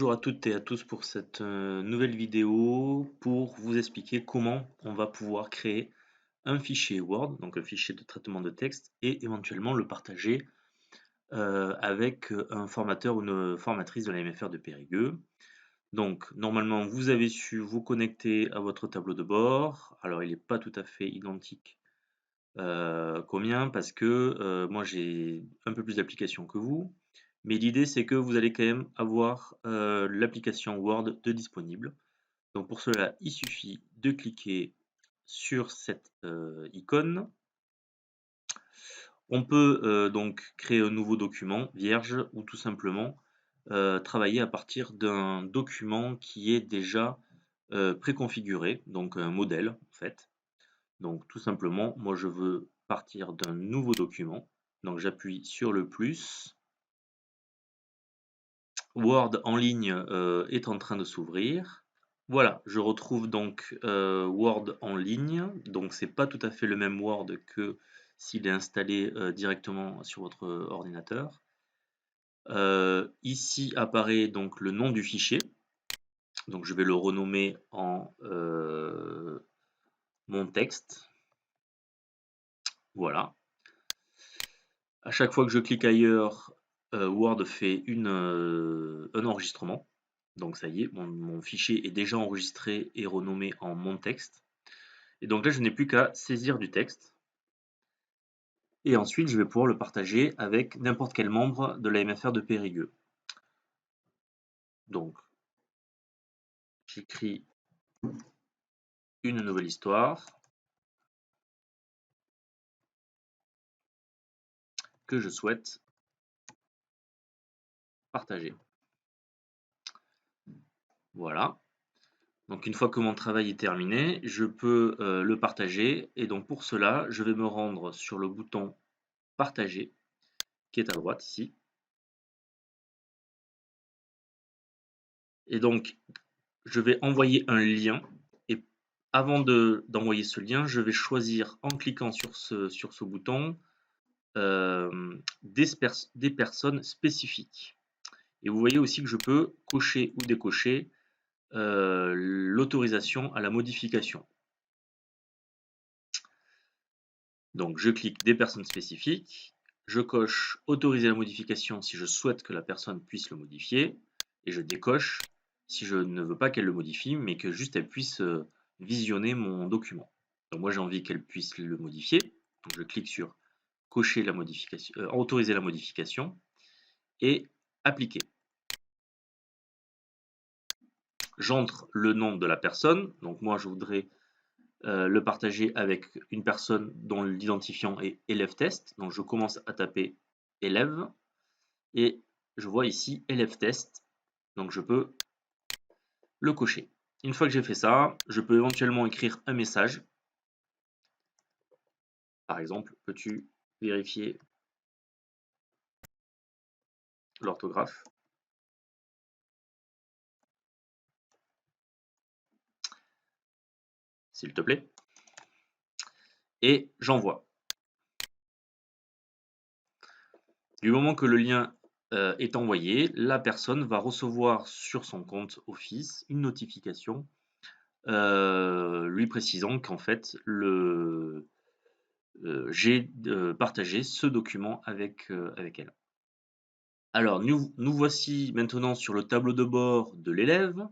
Bonjour à toutes et à tous pour cette nouvelle vidéo pour vous expliquer comment on va pouvoir créer un fichier Word, donc un fichier de traitement de texte, et éventuellement le partager avec un formateur ou une formatrice de la MFR de Périgueux. Donc normalement vous avez su vous connecter à votre tableau de bord. Alors il n'est pas tout à fait identique qu'au mien parce que moi j'ai un peu plus d'applications que vous. Mais l'idée, c'est que vous allez quand même avoir l'application Word de disponible. Donc pour cela, il suffit de cliquer sur cette icône. On peut donc créer un nouveau document vierge ou tout simplement travailler à partir d'un document qui est déjà préconfiguré, donc un modèle en fait. Donc tout simplement, moi je veux partir d'un nouveau document. Donc j'appuie sur le plus. Word en ligne est en train de s'ouvrir. Voilà, je retrouve donc Word en ligne. Donc c'est pas tout à fait le même Word que s'il est installé directement sur votre ordinateur. Ici apparaît donc le nom du fichier. Donc je vais le renommer en mon texte. Voilà. À chaque fois que je clique ailleurs, Word fait un enregistrement. Donc ça y est, mon fichier est déjà enregistré et renommé en mon texte. Et donc là, je n'ai plus qu'à saisir du texte. Et ensuite, je vais pouvoir le partager avec n'importe quel membre de la MFR de Périgueux. Donc, j'écris une nouvelle histoire que je souhaite partager. Voilà. Donc une fois que mon travail est terminé, je peux le partager. Et donc pour cela, je vais me rendre sur le bouton partager qui est à droite ici. Et donc, je vais envoyer un lien. Et avant d'envoyer ce lien, je vais choisir en cliquant sur ce bouton des personnes spécifiques. Et vous voyez aussi que je peux cocher ou décocher l'autorisation à la modification. Donc je clique des personnes spécifiques, je coche autoriser la modification si je souhaite que la personne puisse le modifier, et je décoche si je ne veux pas qu'elle le modifie, mais que juste elle puisse visionner mon document. Donc moi j'ai envie qu'elle puisse le modifier, donc je clique sur cocher la modification, autoriser la modification et appliquer. J'entre le nom de la personne, donc moi je voudrais le partager avec une personne dont l'identifiant est élève test. Donc je commence à taper élève et je vois ici élève test. Donc je peux le cocher. Une fois que j'ai fait ça, je peux éventuellement écrire un message. Par exemple, peux-tu vérifier l'orthographe? S'il te plaît. Et j'envoie. Du moment que le lien est envoyé, la personne va recevoir sur son compte Office une notification lui précisant qu'en fait j'ai partagé ce document avec elle. Alors nous voici maintenant sur le tableau de bord de l'élève.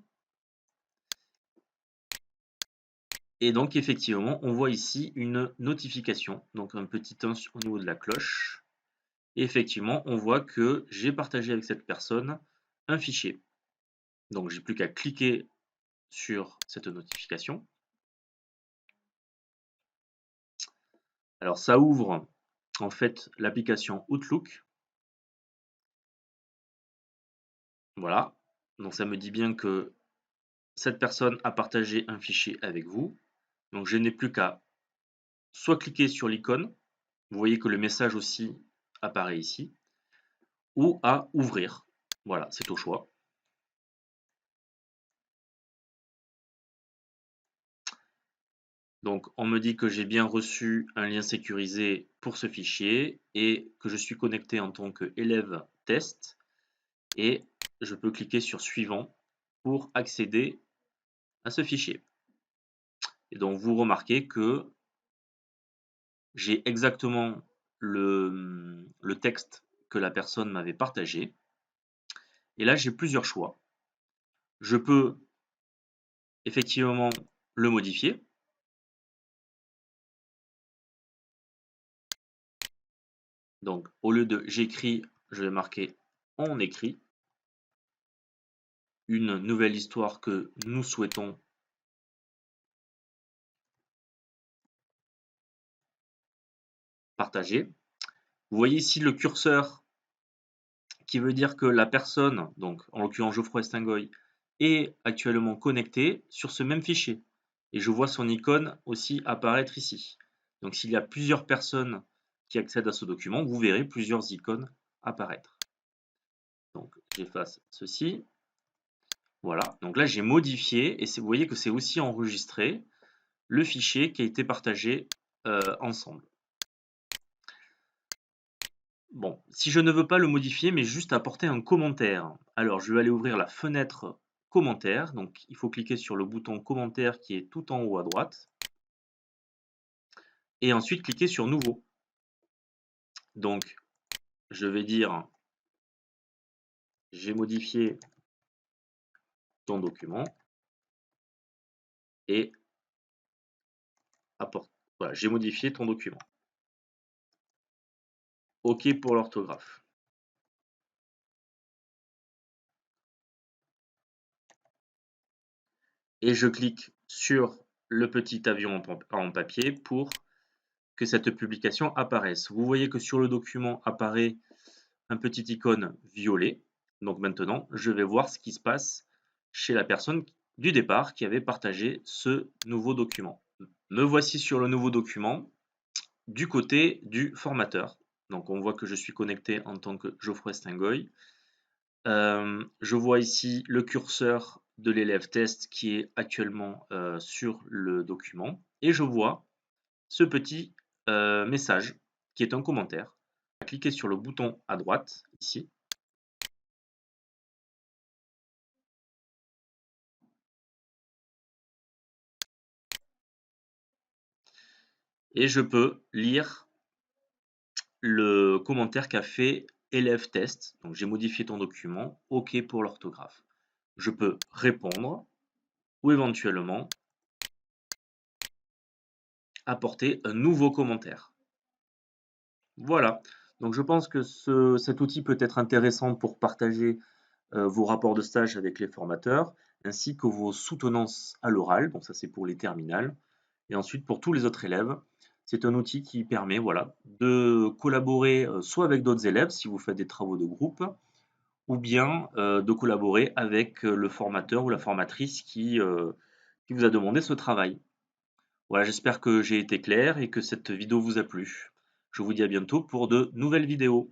Et donc effectivement, on voit ici une notification, donc un petit 1 au niveau de la cloche. Et effectivement, on voit que j'ai partagé avec cette personne un fichier. Donc j'ai plus qu'à cliquer sur cette notification. Alors ça ouvre en fait l'application Outlook. Voilà, donc ça me dit bien que cette personne a partagé un fichier avec vous. Donc je n'ai plus qu'à soit cliquer sur l'icône, vous voyez que le message aussi apparaît ici, ou à ouvrir. Voilà, c'est au choix. Donc on me dit que j'ai bien reçu un lien sécurisé pour ce fichier et que je suis connecté en tant qu'élève test. Et je peux cliquer sur suivant pour accéder à ce fichier. Et donc vous remarquez que j'ai exactement le texte que la personne m'avait partagé. Et là, j'ai plusieurs choix. Je peux effectivement le modifier. Donc, au lieu de j'écris, je vais marquer on écrit une nouvelle histoire que nous souhaitons partager. Vous voyez ici le curseur qui veut dire que la personne, donc en l'occurrence Geoffroy Stingoy, est actuellement connecté sur ce même fichier. Et je vois son icône aussi apparaître ici. Donc s'il y a plusieurs personnes qui accèdent à ce document, vous verrez plusieurs icônes apparaître. Donc j'efface ceci. Voilà, donc là j'ai modifié et vous voyez que c'est aussi enregistré le fichier qui a été partagé ensemble. Bon, si je ne veux pas le modifier, mais juste apporter un commentaire, alors je vais aller ouvrir la fenêtre commentaire. Donc il faut cliquer sur le bouton commentaire qui est tout en haut à droite. Et ensuite cliquer sur nouveau. Donc je vais dire j'ai modifié ton document et apporte. Voilà, j'ai modifié ton document. OK pour l'orthographe. Et je clique sur le petit avion en papier pour que cette publication apparaisse. Vous voyez que sur le document apparaît un petit icône violet. Donc maintenant, je vais voir ce qui se passe chez la personne du départ qui avait partagé ce nouveau document. Me voici sur le nouveau document du côté du formateur. Donc on voit que je suis connecté en tant que Geoffroy Stingoy. Je vois ici le curseur de l'élève test qui est actuellement sur le document et je vois ce petit message qui est un commentaire. On va cliquer sur le bouton à droite ici. Et je peux lire le commentaire qu'a fait élève test. Donc j'ai modifié ton document, OK pour l'orthographe. Je peux répondre ou éventuellement apporter un nouveau commentaire. Voilà, donc je pense que cet outil peut être intéressant pour partager vos rapports de stage avec les formateurs, ainsi que vos soutenances à l'oral, donc ça c'est pour les terminales, et ensuite pour tous les autres élèves. C'est un outil qui permet voilà, de collaborer soit avec d'autres élèves si vous faites des travaux de groupe, ou bien de collaborer avec le formateur ou la formatrice qui vous a demandé ce travail. Voilà, j'espère que j'ai été clair et que cette vidéo vous a plu. Je vous dis à bientôt pour de nouvelles vidéos.